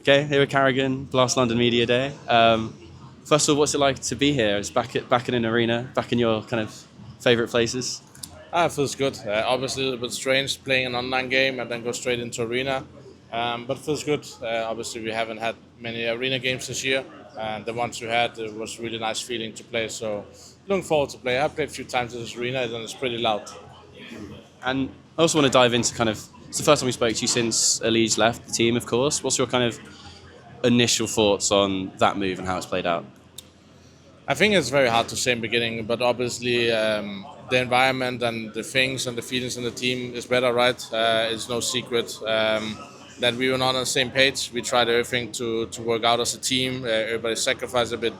Okay, here at karrigan, last London Media Day. First of all, what's it like to be here? It's back in an arena, back in your kind of favourite places. It feels good. Obviously, a little bit strange playing an online game and then go straight into arena, but it feels good. Obviously, we haven't had many arena games this year, and the ones we had, it was a really nice feeling to play. So, looking forward to play. I've played a few times in this arena, and it's pretty loud. And I also want to dive into kind of, it's the first time we spoke to you since EliGE left the team, of course. What's your kind of initial thoughts on that move and how it's played out? I think it's very hard to say in the beginning, but obviously the environment and the things and the feelings in the team is better, right? It's no secret that we were not on the same page. We tried everything to work out as a team. Everybody sacrificed a bit.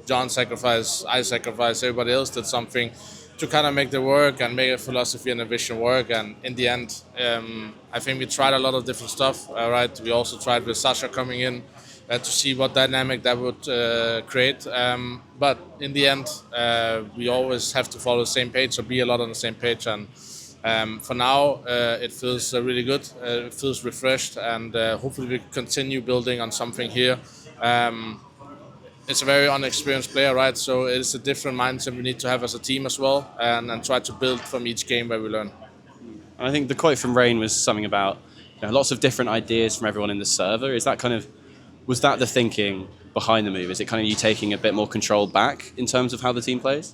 John sacrificed, I sacrificed, everybody else did something to kind of make the work and make a philosophy and a vision work. And in the end, I think we tried a lot of different stuff, right? We also tried with Sasha coming in to see what dynamic that would create. But in the end, we always have to follow the same page or be a lot on the same page. And for now, it feels really good. It feels refreshed, and hopefully we continue building on something here. It's a very unexperienced player, right? So it's a different mindset we need to have as a team as well, and try to build from each game where we learn. And I think the quote from Rain was something about lots of different ideas from everyone in the server. Is that kind of, was that the thinking behind the move? Is it kind of you taking a bit more control back in terms of how the team plays?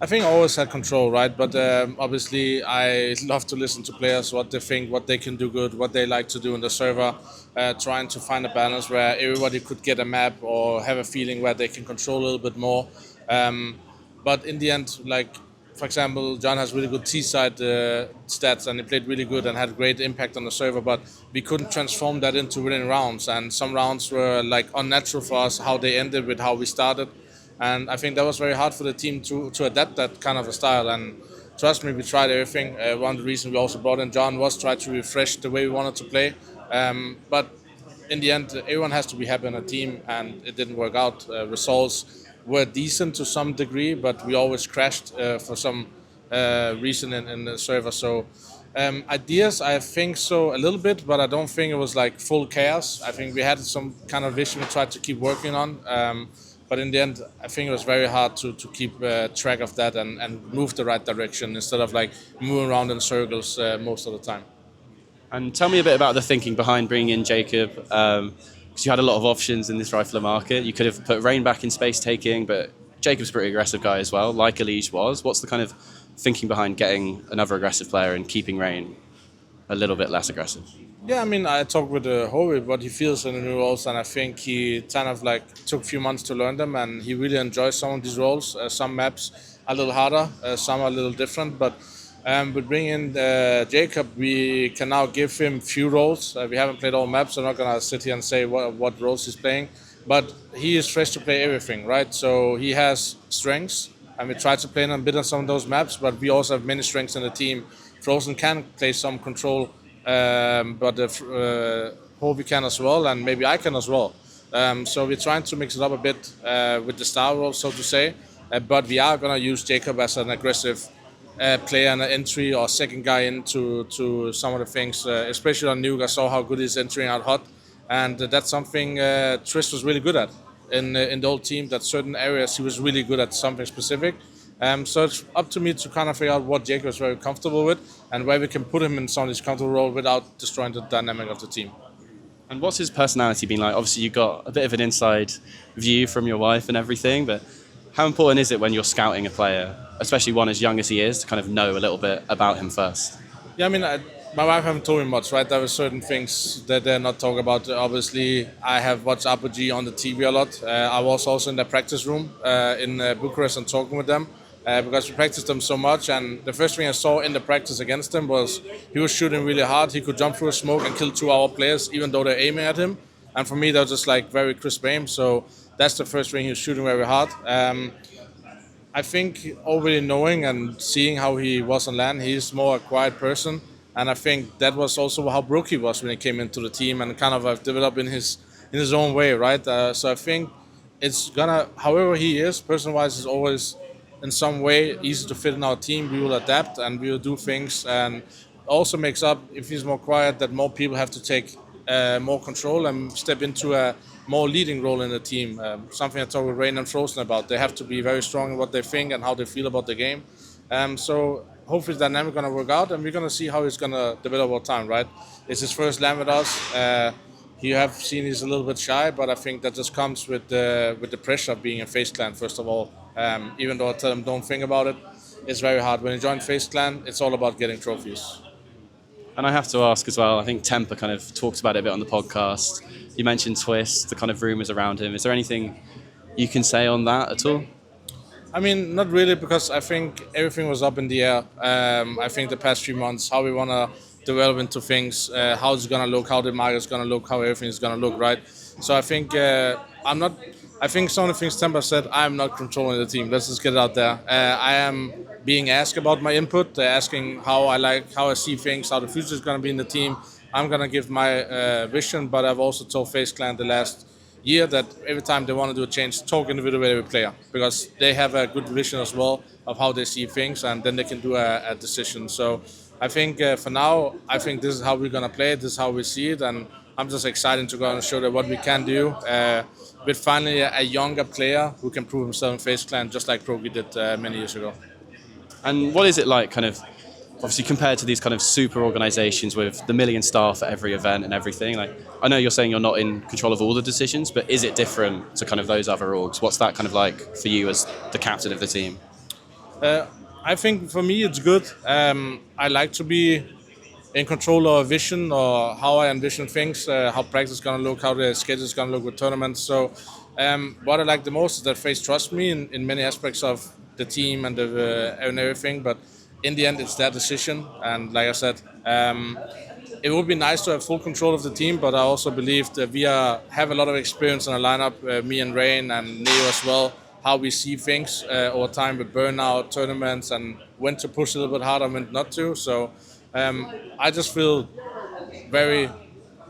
I think I always had control, right? But obviously, I love to listen to players, what they think, what they can do good, what they like to do in the server, trying to find a balance where everybody could get a map or have a feeling where they can control a little bit more. But in the end, like, for example, John has really good T-side stats, and he played really good and had great impact on the server, but we couldn't transform that into winning rounds. And some rounds were like unnatural for us, how they ended with how we started. And I think that was very hard for the team to adapt that kind of a style. And trust me, we tried everything. One of the reasons we also brought in John was try to refresh the way we wanted to play. But in the end, everyone has to be happy in a team, and it didn't work out. Results were decent to some degree, but we always crashed for some reason in the server. So ideas, I think so a little bit, but I don't think it was like full chaos. I think we had some kind of vision we tried to keep working on. But in the end, I think it was very hard to keep track of that and move the right direction instead of like moving around in circles most of the time. And tell me a bit about the thinking behind bringing in Jacob, because you had a lot of options in this rifler market. You could have put Rain back in space taking, but Jacob's a pretty aggressive guy as well, like EliGE was. What's the kind of thinking behind getting another aggressive player and keeping Rain a little bit less aggressive? Yeah, I mean, I talked with Hove what he feels in the new roles, and I think he kind of like took a few months to learn them, and he really enjoys some of these roles. Some maps are a little harder, some are a little different, but with bringing in Jacob, we can now give him few roles. We haven't played all maps, so I'm not going to sit here and say what roles he's playing, but he is fresh to play everything, right? So he has strengths, and we try to play a bit on some of those maps, but we also have many strengths in the team. Frozen can play some control, but Hove can as well, and maybe I can as well. So we're trying to mix it up a bit with the star role, so to say. But we are going to use Jacob as an aggressive player and an entry or second guy into some of the things, especially on Nuke. I saw how good he's entering out hot, and that's something Trish was really good at in the old team. That certain areas he was really good at something specific. So it's up to me to kind of figure out what Jacob is very comfortable with and where we can put him in some of these comfortable role without destroying the dynamic of the team. And what's his personality been like? Obviously, you got a bit of an inside view from your wife and everything, but how important is it when you're scouting a player, especially one as young as he is, to kind of know a little bit about him first? Yeah, I mean, my wife haven't told me much, right? There were certain things that they're not talking about. Obviously, I have watched Apogee on the TV a lot. I was also in the practice room in Bucharest and talking with them. Because we practiced them so much, and the first thing I saw in the practice against him was he was shooting really hard. He could jump through a smoke and kill 2 of our players, even though they're aiming at him. And for me, that was just like very crisp aim. So that's the first thing, he was shooting very hard. I think already knowing and seeing how he was on LAN, he's more a quiet person. And I think that was also how broky was when he came into the team and kind of developed in his own way, right? So I think it's gonna, however he is, person-wise, is always in some way easy to fit in our team. We will adapt and we will do things, and also makes up, if he's more quiet, that more people have to take more control and step into a more leading role in the team. Something I talked with Rain and Frozen about. They have to be very strong in what they think and how they feel about the game. So hopefully the dynamic going to work out, and we're going to see how it's going to develop over time, right? It's his first LAN with us. You have seen he's a little bit shy, but I think that just comes with the pressure of being in FaZe Clan, first of all. Even though I tell him don't think about it, it's very hard. When you join FaZe Clan, it's all about getting trophies. And I have to ask as well, I think Temper kind of talked about it a bit on the podcast. You mentioned Twist, the kind of rumours around him. Is there anything you can say on that at all? I mean, not really, because I think everything was up in the air. I think the past 3 months, how we want to develop into things, how it's going to look, how the market's going to look, how everything is going to look, right? So I think I think some of the things Temper said, I'm not controlling the team. Let's just get it out there. I am being asked about my input. They're asking how I see things, how the future is going to be in the team. I'm going to give my vision, but I've also told FaZe Clan the last year that every time they want to do a change, talk individually with every player, because they have a good vision as well of how they see things, and then they can do a decision. So I think for now, I think this is how we're going to play it, this is how we see it, and I'm just excited to go and show them what we can do with finally a younger player who can prove himself in FaZe Clan, just like broky did many years ago. And what is it like, kind of, obviously compared to these kind of super organizations with the million staff at every event and everything? Like, I know you're saying you're not in control of all the decisions, but is it different to kind of those other orgs? What's that kind of like for you as the captain of the team? I think for me it's good. I like to be in control of vision, or how I envision things, how practice is going to look, how the schedule is going to look with tournaments. So what I like the most is that FaZe trusts me in many aspects of the team and everything, but in the end it's their decision. And like I said, it would be nice to have full control of the team, but I also believe that we have a lot of experience in a lineup, me and Rain and Neo as well, how we see things over time with burnout, tournaments, and when to push a little bit harder and when not to. So I just feel very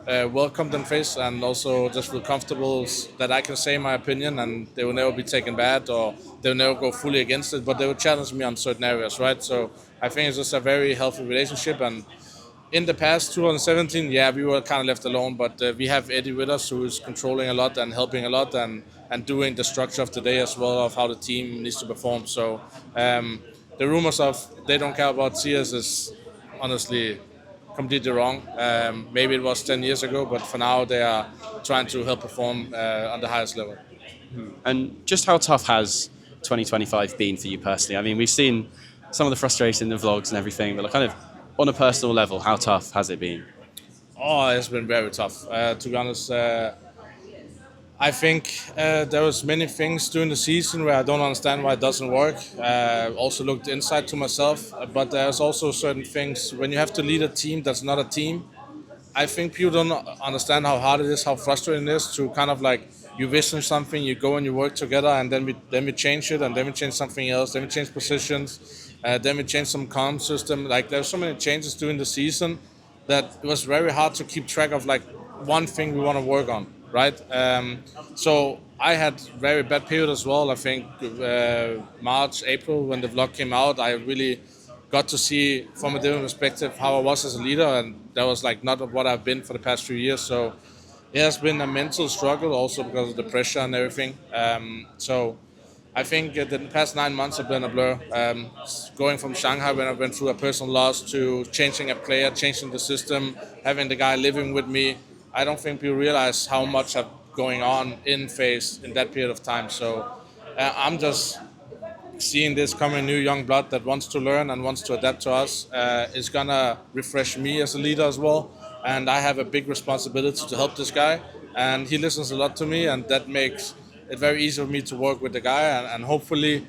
welcomed in FaZe, and also just feel comfortable that I can say my opinion and they will never be taken bad, or they will never go fully against it, but they will challenge me on certain areas, right? So I think it's just a very healthy relationship. And in the past, 2017, yeah, we were kind of left alone, but we have Eddie with us, who is controlling a lot and helping a lot, and doing the structure of the day as well, of how the team needs to perform. So the rumors of they don't care about CS is honestly completely wrong. Maybe it was 10 years ago, but for now they are trying to help perform on the highest level. And just how tough has 2025 been for you personally? I mean, we've seen some of the frustration in the vlogs and everything, but like kind of on a personal level, how tough has it been? Oh, it's been very tough. To be honest, I think there was many things during the season where I don't understand why it doesn't work. Also looked inside to myself, but there's also certain things when you have to lead a team that's not a team. I think people don't understand how hard it is, how frustrating it is to kind of like, you vision something, you go and you work together, and then we change it, and then we change something else, then we change positions, then we change some comm system. Like, there's so many changes during the season that it was very hard to keep track of like one thing we want to work on, right? So I had very bad period as well. I think March, April, when the vlog came out, I really got to see from a different perspective how I was as a leader, and that was like not what I've been for the past few years. So it has been a mental struggle also because of the pressure and everything. So I think the past 9 months have been a blur. Going from Shanghai, when I went through a personal loss, to changing a player, changing the system, having the guy living with me. I don't think people realize how much is going on in FaZe in that period of time. So I'm just seeing this coming new young blood that wants to learn and wants to adapt to us is gonna refresh me as a leader as well. And I have a big responsibility to help this guy, and he listens a lot to me, and that makes it very easy for me to work with the guy, and hopefully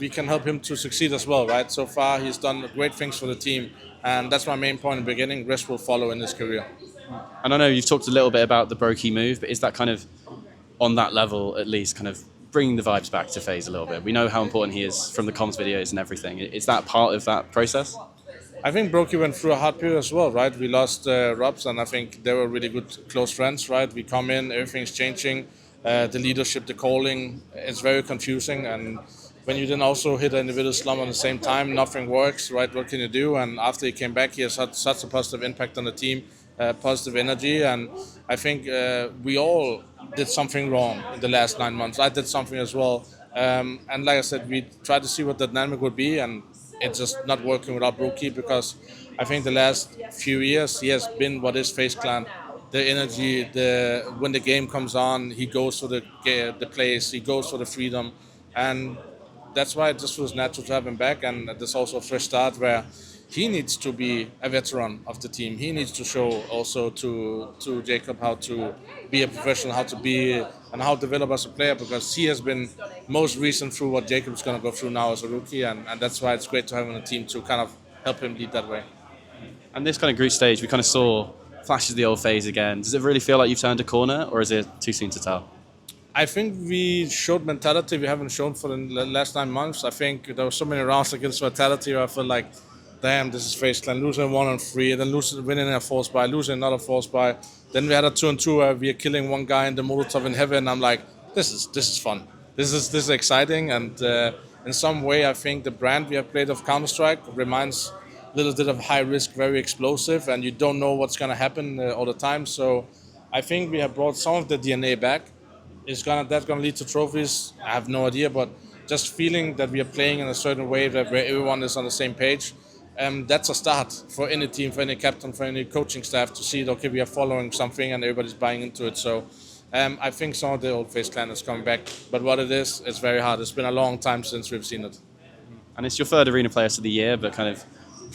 we can help him to succeed as well, right? So far he's done great things for the team, and that's my main point in the beginning. Rest will follow in his career. And I know you've talked a little bit about the broky move, but is that kind of on that level at least kind of bringing the vibes back to FaZe a little bit? We know how important he is from the comms videos and everything. Is that part of that process? I think broky went through a hard period as well, right? We lost Robs, and I think they were really good close friends, right? We come in, everything's changing. The leadership, the calling, it's very confusing. And when you then also hit an individual slump at the same time, nothing works, right? What can you do? And after he came back, he has had such a positive impact on the team. positive energy. And I think we all did something wrong in the last 9 months. I did something as well. And like I said, we tried to see what the dynamic would be, and it's just not working without Broky, because I think the last few years he has been what is FaZe Clan. The energy, when the game comes on, he goes for the plays, he goes for the freedom, and that's why it just was natural to have him back. And there's also a fresh start where he needs to be a veteran of the team. He needs to show also to Jacob how to be a professional, how to be and how to develop as a player, because he has been most recent through what Jacob's going to go through now as a rookie, and that's why it's great to have him on the team to kind of help him lead that way. And this kind of group stage, we kind of saw flashes of the old FaZe again. Does it really feel like you've turned a corner, or is it too soon to tell? I think we showed mentality we haven't shown for the last 9 months. I think there were so many rounds against mentality where I felt like, damn, this is FaZe Clan, losing 1-3, and then winning a force buy, losing another force buy. Then we had a 2-2 where we are killing one guy in the Molotov in heaven. I'm like, this is fun. This is exciting, and in some way I think the brand we have played of Counter-Strike reminds a little bit of high risk, very explosive, and you don't know what's going to happen all the time. So I think we have brought some of the DNA back. That's gonna lead to trophies? I have no idea, but just feeling that we are playing in a certain way that where everyone is on the same page, that's a start for any team, for any captain, for any coaching staff to see that, okay, we are following something and everybody's buying into it. So I think some of the old FaZe Clan is coming back, but what it is, it's very hard. It's been a long time since we've seen it. And it's your third Arena Players of the Year, but kind of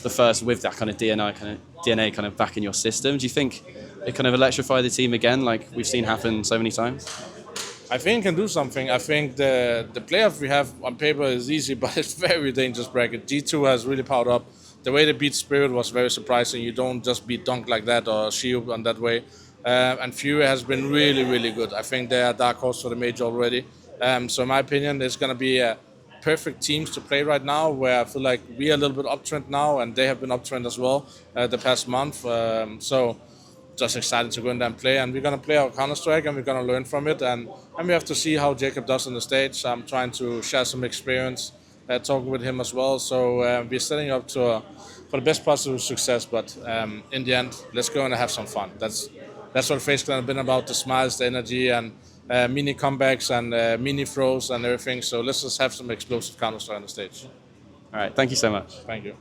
the first with that kind of DNA kind of back in your system. Do you think it kind of electrified the team again, like we've seen happen so many times? I think it can do something. I think the playoff we have on paper is easy, but it's very dangerous bracket. G2 has really powered up. The way they beat Spirit was very surprising. You don't just beat Dunk like that or Shield on that way. And Fury has been really, really good. I think they are dark horse for the major already. So in my opinion, it's going to be perfect teams to play right now, where I feel like we are a little bit uptrend now, and they have been uptrend as well the past month. So just excited to go in there and play, and we're going to play our Counter-Strike, and we're going to learn from it, and we have to see how Jacob does on the stage. I'm trying to share some experience, talking with him as well, so we're setting up for the best possible success, but in the end, let's go and have some fun. That's what FaZe Clan has been about, the smiles, the energy, and mini comebacks and mini throws and everything, so let's just have some explosive Counter-Strike on the stage. All right, thank you so much. Thank you.